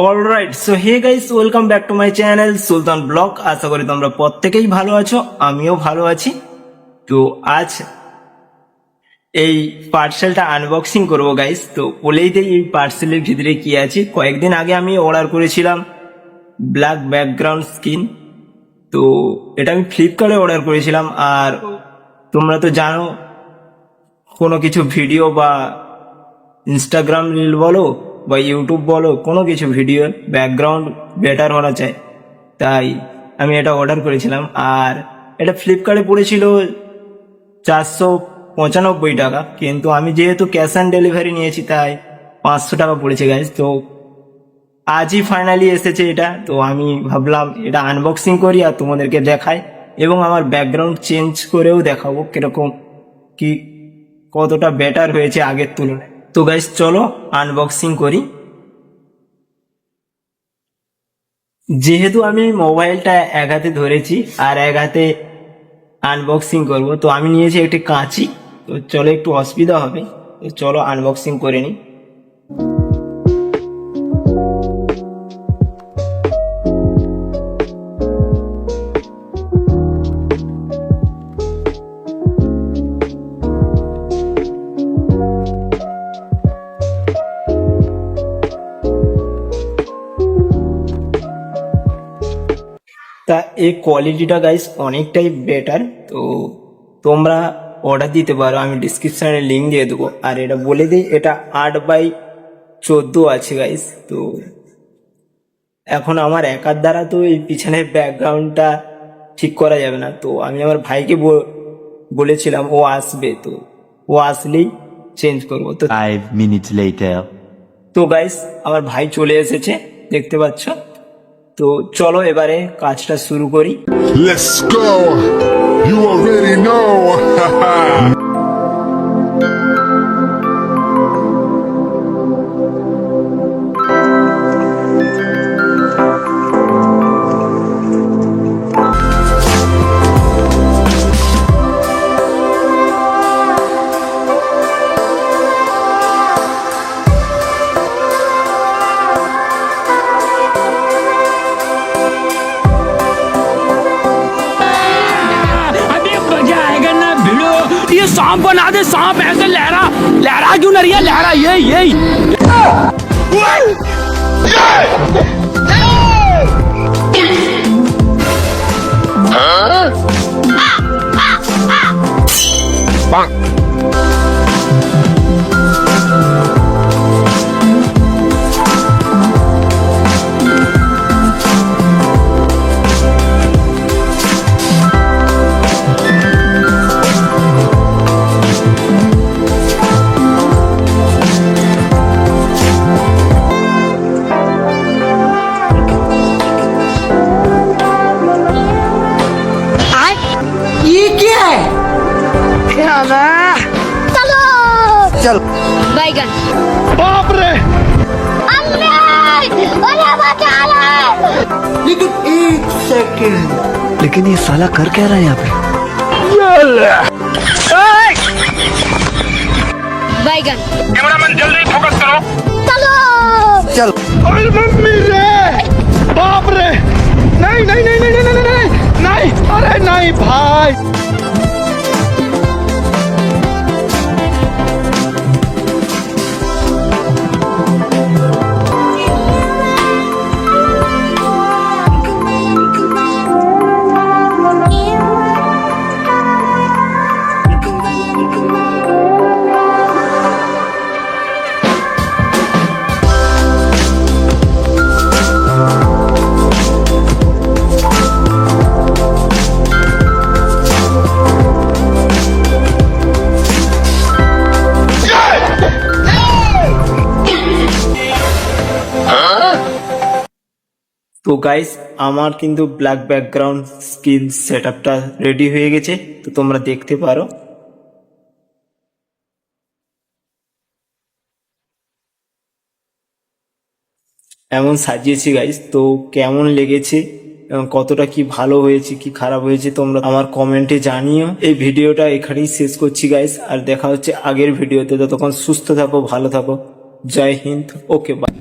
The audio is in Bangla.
Alright, so hey guys, welcome back to my channel Sultan blog. আশা করি তোমরা প্রত্যেকেই ভালো আছো, আমিও ভালো আছি। তো আজ এই পার্সেলটা আনবক্সিং করবো গাইস। তো বলেই দিই এই পার্সেলের ভিতরে কি আছে। কয়েকদিন আগে আমি অর্ডার করেছিলাম ব্ল্যাক ব্যাকগ্রাউন্ড স্কিন। তো এটা আমি ফ্লিপকার্টে অর্ডার করেছিলাম। আর তোমরা তো জানো, কোনো কিছু ভিডিও বা ইনস্টাগ্রাম রিল বলো বা ইউটিউব বলো, কোনো কিছু ভিডিও ব্যাকগ্রাউন্ড বেটার হওয়া চাই, তাই আমি এটা অর্ডার করেছিলাম। আর এটা ফ্লিপকার্টে পড়েছিল 495 টাকা, কিন্তু আমি যেহেতু ক্যাশ অন ডেলিভারি নিয়েছি তাই 500 টাকা পড়েছে গাইজ। তো আজই ফাইনালি এসেছে এটা। তো আমি ভাবলাম এটা আনবক্সিং করি আর তোমাদেরকে দেখাই, এবং আমার ব্যাকগ্রাউন্ড চেঞ্জ করেও দেখাবো কিরকম কি, কতটা বেটার হয়েছে আগের তুলনায়। তো গাইস চলো আনবক্সিং করি। যেহেতু আমি মোবাইলটা এক হাতে ধরেছি আর এক হাতে আনবক্সিং করব, তো আমি নিয়েছি একটি কাঁচি। তো চলো, একটু অসুবিধা হবে, তো চলো আনবক্সিং করে নিই। তা এই কোয়ালিটিটা গাইস অনেকটাই বেটার। তো তোমরা অর্ডার দিতে পারো, আমি ডিসক্রিপশানে লিঙ্ক দিয়ে দেবো। আর এটা বলে দিই, এটা 8x14 আছে গাইস। তো এখন আমার একার দ্বারা তো এই পিছনের ব্যাকগ্রাউন্ডটা ঠিক করা যাবে না। তো আমি আমার ভাইকে বলেছিলাম, ও আসবে, তো ও আসলেই চেঞ্জ করবো। তো 5 minutes later. তো গাইস আমার ভাই চলে এসেছে, দেখতে পাচ্ছ। তো চলো এবারে কাজটা শুরু করি। Let's go! You already know! ये सांप बना दे, सांप ऐसे लहरा लहरा क्यों ना रही है, लहरा यही चल बैगन। बाप रे, लेकिन एक सेकंड, लेकिन ये साला कर क्या रहा है यहाँ पे? बैगन। कैमरामैन जल्दी फोकस करो। चलो चल अरे मम्मी रे, बाप रे, नहीं नहीं नहीं नहीं नहीं नहीं नहीं, अरे नहीं भाई। তো গাইস আমার কিন্তু ব্ল্যাক ব্যাকগ্রাউন্ড স্কিন সেটআপটা রেডি হয়ে গেছে, তো তোমরা দেখতে পারো। এমন সাজিয়েছি গাইস। তো কেমন লেগেছে, কতটা কি ভালো হয়েছে কি খারাপ হয়েছে তোমরা আমার কমেন্টে জানিও। এই ভিডিওটা এখানেই শেষ করছি গাইস, আর দেখা হচ্ছে আগের ভিডিওতে। ততক্ষণ সুস্থ থাকো, ভালো থাকো, জয় হিন্দ, ওকে বাই।